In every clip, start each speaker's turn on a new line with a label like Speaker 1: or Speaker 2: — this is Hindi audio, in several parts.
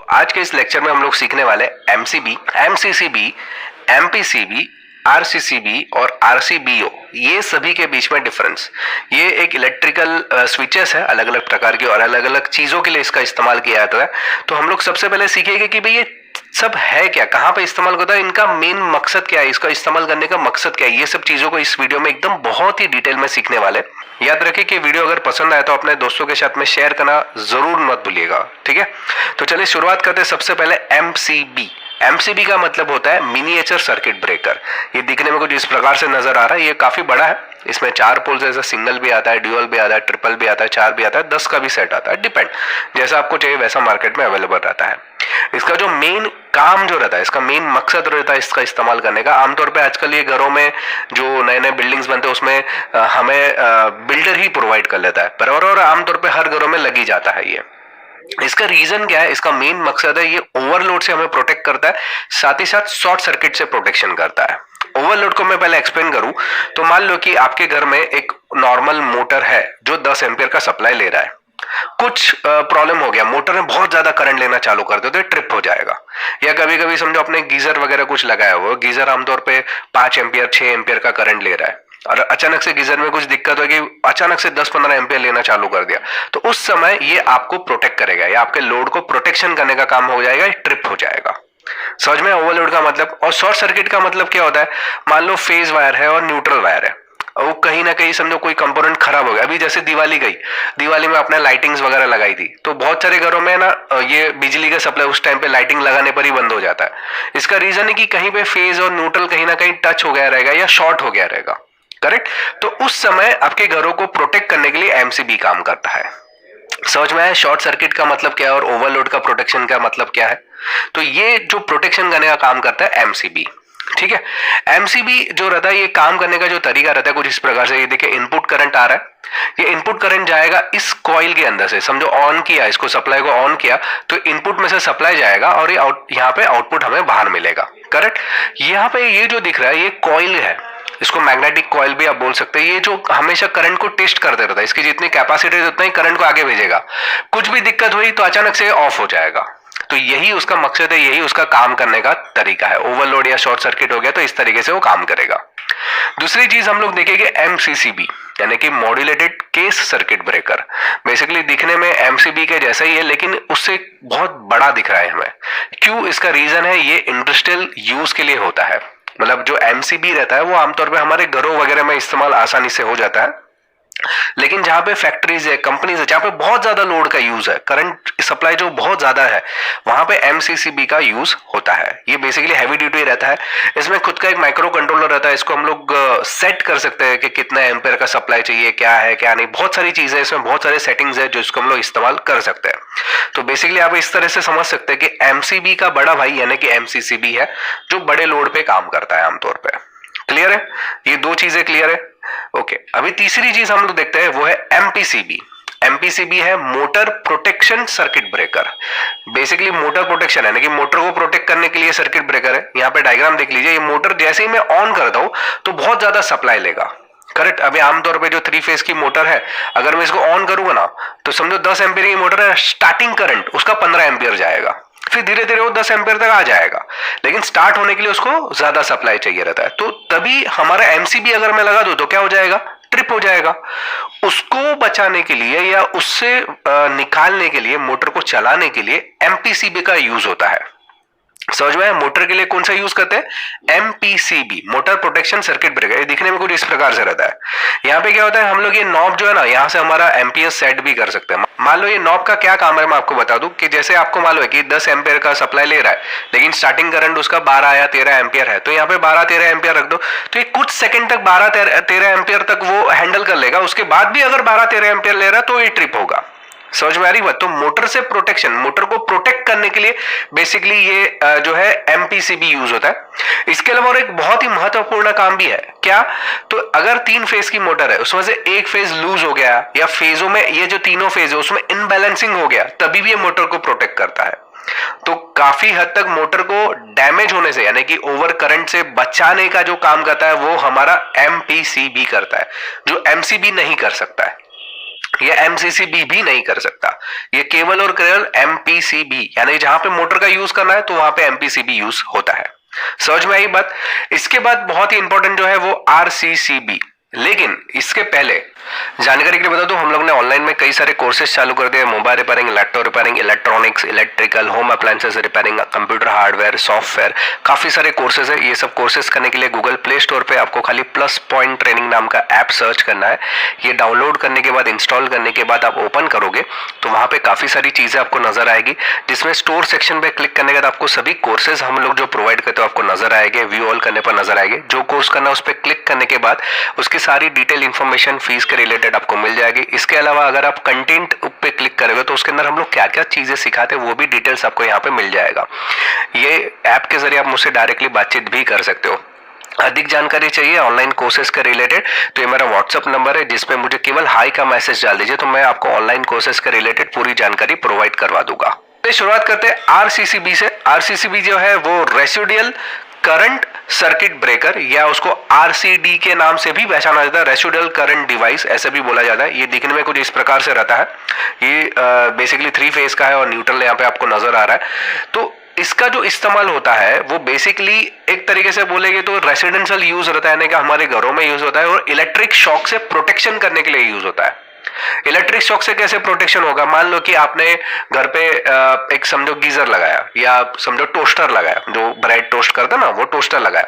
Speaker 1: आज के इस लेक्चर में हम लोग सीखने वाले एमसीबी, एमसीसीबी, एमपीसीबी, आरसीसीबी और आरसीबीओ, ये सभी के बीच में डिफरेंस। ये एक इलेक्ट्रिकल स्विचेस है, अलग अलग प्रकार की और अलग अलग चीजों के लिए इसका इस्तेमाल किया जाता है। तो हम लोग सबसे पहले सीखेंगे कि भाई ये सब है क्या, कहाँ पे इस्तेमाल होता है, इनका मेन मकसद क्या है, इसका इस्तेमाल करने का मकसद क्या है। ये सब चीजों को इस वीडियो में एकदम बहुत ही डिटेल में सीखने वाले। याद रखें कि वीडियो अगर पसंद आए तो अपने दोस्तों के साथ में शेयर करना जरूर मत भूलिएगा, ठीक है। तो चलिए शुरुआत करते हैं सबसे पहले एमसीबी। एमसीबी का मतलब होता है मिनिएचर सर्किट ब्रेकर। ये दिखने में कुछ इस प्रकार से नजर आ रहा है। ये काफी बड़ा है, इसमें 4 पोल्स जैसा सिंगल भी आता है, ड्यूअल भी आता है, ट्रिपल भी आता है, 4 भी आता है, 10 का भी सेट आता है, डिपेंड जैसा आपको चाहिए वैसा मार्केट में अवेलेबल रहता है। इसका जो मेन काम जो रहता है, इसका मेन मकसद रहता है इसका इस्तेमाल करने का। आमतौर पे आजकल ये घरों में जो नए नए बिल्डिंग्स बनते हैं उसमें हमें बिल्डर ही प्रोवाइड कर लेता है, बराबर, और आमतौर पे हर घरों में लगी जाता है ये। इसका रीजन क्या है, इसका मेन मकसद है ये ओवरलोड से हमें प्रोटेक्ट करता है, साथ ही साथ शॉर्ट सर्किट से प्रोटेक्शन करता है। ओवरलोड को मैं पहले एक्सप्लेन करूं तो मान लो कि आपके घर में एक नॉर्मल मोटर है जो 10 एम्पियर का सप्लाई ले रहा है। कुछ प्रॉब्लम हो गया, मोटर में बहुत ज्यादा करंट लेना चालू कर दो तो ट्रिप हो जाएगा। या कभी कभी समझो आपने गीजर वगैरह कुछ लगाया हुआ, गीजर आमतौर पे 5 एम्पियर 6 एम्पियर का करंट ले रहा है और अचानक से गीजर में कुछ दिक्कत होगी, अचानक से 10-15 एम्पियर लेना चालू कर दिया, तो उस समय ये आपको प्रोटेक्ट करेगा या आपके लोड को प्रोटेक्शन करने का काम हो जाएगा, ट्रिप हो जाएगा। समझ में ओवरलोड का मतलब। और शॉर्ट सर्किट का मतलब क्या होता है, मान लो फेज वायर है और न्यूट्रल वायर है, वो कहीं ना कहीं समझो कोई कंपोनेंट खराब हो गया। अभी जैसे दिवाली गई, दिवाली में आपने लाइटिंग्स वगैरह लगाई थी, तो बहुत सारे घरों में ना ये बिजली का सप्लाई उस टाइम पे लाइटिंग लगाने पर ही बंद हो जाता है। इसका रीजन है कि कहीं पे फेज और न्यूट्रल कहीं ना कहीं टच हो गया रहेगा या शॉर्ट हो गया रहेगा, करेक्ट। तो उस समय आपके घरों को प्रोटेक्ट करने के लिए एमसीबी काम करता है। समझ में आया शॉर्ट सर्किट का मतलब क्या है और ओवरलोड का प्रोटेक्शन का मतलब क्या है। तो ये जो प्रोटेक्शन करने का काम करता है एमसीबी, ठीक है। एमसीबी जो रहता है, ये काम करने का जो तरीका रहता है कुछ इस प्रकार से। ये देखिए इनपुट करंट आ रहा है, ये इनपुट करंट जाएगा इस कॉइल के अंदर से। समझो ऑन किया, इसको सप्लाई को ऑन किया तो इनपुट में से सप्लाई जाएगा और ये यहाँ पे आउटपुट हमें बाहर मिलेगा, करेक्ट। यहाँ पे ये जो दिख रहा है ये कॉइल है, इसको मैग्नेटिक कॉइल भी आप बोल सकते हैं। ये जो हमेशा करंट को टेस्ट करते रहता है, इसकी जितनी कैपेसिटी है उतना ही करंट को आगे भेजेगा। कुछ भी दिक्कत हुई तो अचानक से ऑफ हो जाएगा। तो यही उसका मकसद है, यही उसका काम करने का तरीका है। ओवरलोड या शॉर्ट सर्किट हो गया तो इस तरीके से वो काम करेगा। दूसरी चीज हम लोग देखेंगे एमसीसीबी, यानी कि modulated case circuit breaker. Basically दिखने में एमसीबी के जैसा ही है लेकिन उससे बहुत बड़ा दिख रहा है हमें। क्यों, इसका रीजन है ये इंडस्ट्रियल यूज के लिए होता है। मतलब जो एमसीबी रहता है वो आमतौर पे हमारे घरों वगैरह में इस्तेमाल आसानी से हो जाता है, लेकिन जहां पे फैक्ट्रीज है, कंपनीज है, जहां पे बहुत ज्यादा लोड का यूज है, करंट सप्लाई जो बहुत ज्यादा है, वहां पे एमसीसीबी का यूज होता है। ये बेसिकली हैवी ड्यूटी रहता है। इसमें खुद का एक माइक्रो कंट्रोलर रहता है, इसको हम लोग सेट कर सकते हैं कि कितना एम्पेयर का सप्लाई चाहिए, क्या है क्या नहीं, बहुत सारी चीजें इसमें, बहुत सारे सेटिंग्स है जो इसको हम लोग इस्तेमाल कर सकते हैं। तो बेसिकली आप इस तरह से समझ सकते हैं कि एमसीबी का बड़ा भाई यानी कि एमसीसीबी है जो बड़े लोड पे काम करता है आमतौर पर। क्लियर है, ये दो चीजें क्लियर है। ओके, अभी तीसरी चीज हम लोग देखते हैं वो है एमपीसीबी। एमपीसीबी है motor protection circuit breaker. Basically motor protection है, यानी कि मोटर को प्रोटेक्ट करने के लिए सर्किट ब्रेकर है। यहाँ पे डायग्राम देख लीजिए, ये मोटर जैसे ही मैं ऑन करता हूं तो बहुत ज्यादा सप्लाई लेगा, करेक्ट। अभी आमतौर पे जो 3 फेज की मोटर है, अगर मैं इसको ऑन करूंगा ना तो समझो 10 एम्पियर की मोटर है, स्टार्टिंग करंट उसका 15 एम्पियर जाएगा, फिर धीरे धीरे वो 10 एम्पियर तक आ जाएगा, लेकिन स्टार्ट होने के लिए उसको ज्यादा सप्लाई चाहिए रहता है। तो तभी हमारा एमसीबी अगर मैं लगा दूं तो क्या हो जाएगा, ट्रिप हो जाएगा। उसको बचाने के लिए या उससे निकालने के लिए, मोटर को चलाने के लिए एमपीसीबी का यूज होता है। समझ में, मोटर के लिए कौन सा यूज करते हैं, MPCB, motor protection circuit breaker. ये दिखने में कुछ इस प्रकार से रहता है। यहाँ पे क्या होता है, हम लोग ये नॉब जो है ना, यहाँ से हमारा एम्पियर सेट भी कर सकते हैं। मान लो ये नॉब का क्या काम है मैं आपको बता दूं कि जैसे आपको मालूम है कि 10 एम्पियर का सप्लाई ले रहा है लेकिन स्टार्टिंग करंट उसका 12 या 13 एम्पियर है, तो यहाँ पे 12-13 एम्पियर रख दो तो ये कुछ सेकंड तक 12-13 एम्पियर तक वो हैंडल कर लेगा। उसके बाद भी अगर 12-13 एम्पियर ले रहा है तो ये ट्रिप होगा। समझ में आ रही बात। तो मोटर से प्रोटेक्शन, मोटर को प्रोटेक्ट करने के लिए बेसिकली ये जो है एमपीसीबी यूज होता है। इसके अलावा और एक बहुत ही महत्वपूर्ण काम भी है, क्या, तो अगर 3 फेज की मोटर है उसमें से एक फेज लूज हो गया या फेजों में ये जो तीनों फेज है उसमें इनबैलेंसिंग हो गया, तभी भी ये मोटर को प्रोटेक्ट करता है। तो काफी हद तक मोटर को डैमेज होने से यानी कि ओवर करंट से बचाने का जो काम करता है वो हमारा एमपीसीबी करता है, जो एमसीबी नहीं कर सकता है। ये एमसीसीबी भी नहीं कर सकता। ये केवल और केवल एमपीसीबी, यानी जहां पे मोटर का यूज करना है तो वहां पे एमपीसीबी यूज होता है। समझ में आई बात। इसके बाद बहुत ही इंपॉर्टेंट जो है वो आरसीसीबी। लेकिन इसके पहले जानकारी के लिए बता दूं, हम लोग ने ऑनलाइन में कई सारे कोर्सेज चालू कर दिए। Mobile repairing, laptop repairing, electronics, electrical, home appliances repairing, computer hardware, software, काफी सारे कोर्सेज है। ये सब कोर्सेज करने के लिए गूगल प्ले स्टोर पे आपको खाली प्लस पॉइंट ट्रेनिंग नाम का ऐप सर्च करना है। ये डाउनलोड करने के बाद, इंस्टॉल करने के बाद आप ओपन करोगे तो वहां पे काफी सारी चीजें आपको नजर आएगी, जिसमें स्टोर सेक्शन पे क्लिक करने के बाद आपको सभी कोर्सेज हम लोग जो प्रोवाइड करते हैं आपको नजर आएंगे। व्यू ऑल करने पर नजर आएंगे। जो कोर्स करना उस पर क्लिक करने के बाद उसकी सारी डिटेल इंफॉर्मेशन फीस के रिलेटेड आपको मिल जाएगी। इसके अलावा अगर आप कंटेंट पे क्लिक करोगे तो उसके अंदर हम लोग क्या क्या चीजें सिखाते हैं वो भी डिटेल्स आपको यहाँ पे मिल जाएगा। ये ऐप के जरिए आप मुझसे डायरेक्टली बातचीत भी कर सकते हो। अधिक जानकारी चाहिए ऑनलाइन कोर्सेज के रिलेटेड तो ये मेरा व्हाट्सअप नंबर है, जिसपे मुझे केवल हाई का मैसेज डाल दीजिए तो मैं आपको ऑनलाइन कोर्सेज के रिलेटेड पूरी जानकारी प्रोवाइड करवा दूंगा। तो शुरुआत करते हैं आरसीसीबी से। आरसीसीबी जो है वो रेसिडुअल करंट सर्किट ब्रेकर, या उसको आरसीडी के नाम से भी पहचाना जाता है, रेसिडुअल करंट डिवाइस ऐसे भी बोला जाता है। ये दिखने में कुछ इस प्रकार से रहता है। ये बेसिकली 3 फेज का है और न्यूट्रल यहाँ पे आपको नजर आ रहा है। तो इसका जो इस्तेमाल होता है वो बेसिकली एक तरीके से बोलेंगे तो रेसिडेंशियल यूज रहता है, यानी कि हमारे घरों में यूज होता है, और इलेक्ट्रिक शॉक से प्रोटेक्शन करने के लिए यूज होता है। इलेक्ट्रिक शॉक से कैसे प्रोटेक्शन होगा? मान लो कि आपने घर पे एक समझो गीजर लगाया या समझो टोस्टर लगाया, जो ब्रेड टोस्ट करता ना वो टोस्टर लगाया,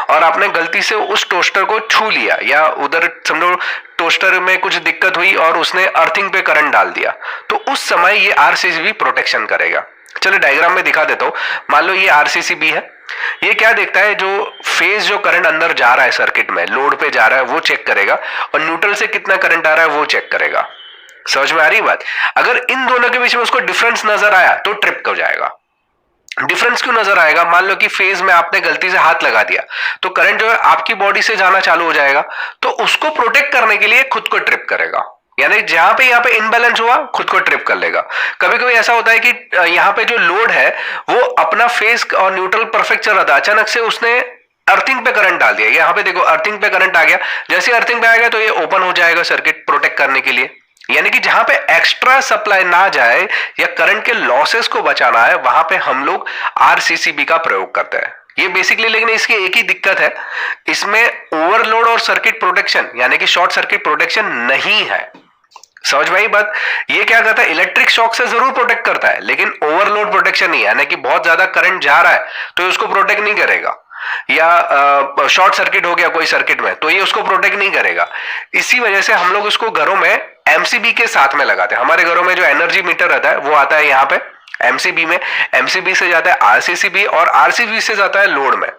Speaker 1: और आपने गलती से उस टोस्टर को छू लिया या उधर समझो टोस्टर में कुछ दिक्कत हुई और उसने अर्थिंग पे करंट डाल दिया, तो उस समय ये आरसीसीबी प्रोटेक्शन करेगा। चलो डायग्राम में दिखा देता हूं। मान लो ये आरसीसीबी है। ये क्या देखता है? जो फेज जो करंट अंदर जा रहा है सर्किट में, लोड पे जा रहा है वो चेक करेगा, और न्यूट्रल से कितना करंट आ रहा है वो चेक करेगा। समझ में आ रही बात? अगर इन दोनों के बीच में उसको डिफरेंस नजर आया तो ट्रिप हो जाएगा। डिफरेंस क्यों नजर आएगा? मान लो कि फेज में आपने गलती से हाथ लगा दिया तो करंट जो है आपकी बॉडी से जाना चालू हो जाएगा, तो उसको प्रोटेक्ट करने के लिए खुद को ट्रिप करेगा। यानी जहां पे यहाँ पे इनबैलेंस हुआ खुद को ट्रिप कर लेगा। कभी कभी ऐसा होता है कि यहाँ पे जो लोड है वो अपना फेज और न्यूट्रल परफेक्ट चल रहा था, अचानक से उसने अर्थिंग पे करंट डाल दिया। यहाँ पे देखो अर्थिंग पे करंट आ गया, जैसे अर्थिंग पे आ गया तो ये ओपन हो जाएगा सर्किट प्रोटेक्ट करने के लिए। यानी कि जहां पे एक्स्ट्रा सप्लाई ना जाए या करंट के लॉसेस को बचाना है वहां पे हम लोग आरसीसीबी का प्रयोग करते हैं। ये बेसिकली, लेकिन इसकी एक ही दिक्कत है, इसमें ओवरलोड और सर्किट प्रोटेक्शन यानी कि शॉर्ट सर्किट प्रोटेक्शन नहीं है। समझ में आई बात? ये क्या करता है? इलेक्ट्रिक शॉक से जरूर प्रोटेक्ट करता है लेकिन ओवरलोड प्रोटेक्शन नहीं, यानी कि बहुत ज्यादा करंट जा रहा है तो उसको प्रोटेक्ट नहीं करेगा, या शॉर्ट सर्किट हो गया कोई सर्किट में तो ये उसको प्रोटेक्ट नहीं करेगा। इसी वजह से हम लोग इसको घरों में एमसीबी के साथ में लगाते हैं। हमारे घरों में जो एनर्जी मीटर रहता है वो आता है यहाँ पे एमसीबी में, एमसीबी से जाता है आरसीसीबी और आरसीबी से जाता है लोड में,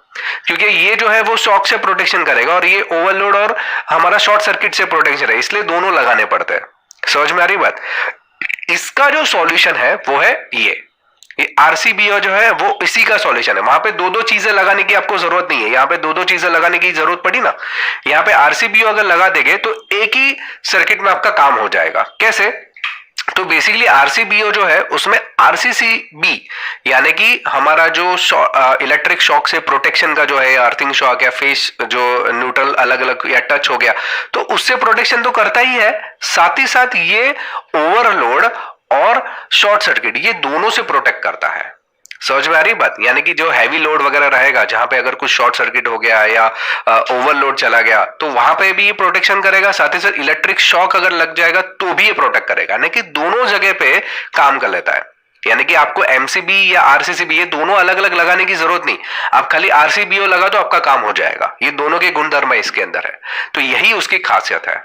Speaker 1: क्योंकि ये जो है वो शॉक से प्रोटेक्शन करेगा और ये ओवरलोड और हमारा शॉर्ट सर्किट से प्रोटेक्शन है, इसलिए दोनों लगाने पड़ते हैं। समझ में आ रही बात? इसका जो सॉल्यूशन है वो है ये आरसीबीओ जो है वो इसी का सॉल्यूशन है। वहां पे दो दो चीजें लगाने की आपको जरूरत नहीं है। यहाँ पे दो दो चीजें लगाने की जरूरत पड़ी ना, यहाँ पे आरसीबीओ अगर लगा देंगे तो एक ही सर्किट में आपका काम हो जाएगा। कैसे? तो बेसिकली आरसीबीओ जो है उसमें आरसीसीबी यानी कि हमारा जो इलेक्ट्रिक शॉक से प्रोटेक्शन का जो है, अर्थिंग शॉक या फेस जो न्यूट्रल अलग अलग या टच हो गया तो उससे प्रोटेक्शन तो करता ही है, साथ ही साथ ये ओवरलोड और शॉर्ट सर्किट ये दोनों से प्रोटेक्ट करता है। समझ में आ रही बात? यानी कि जो हैवी लोड वगैरह रहेगा, जहां पे अगर कुछ शॉर्ट सर्किट हो गया या ओवरलोड चला गया तो वहां पे भी ये प्रोटेक्शन करेगा, साथ ही साथ इलेक्ट्रिक शॉक अगर लग जाएगा तो भी ये प्रोटेक्ट करेगा, यानी कि दोनों जगह पे काम कर लेता है। यानी कि आपको एमसीबी या आरसीसीबी ये दोनों अलग अलग लगाने की जरूरत नहीं, आप खाली आरसीबीओ लगा तो आपका काम हो जाएगा। ये दोनों के गुणधर्म इसके अंदर है, तो यही उसकी खासियत है।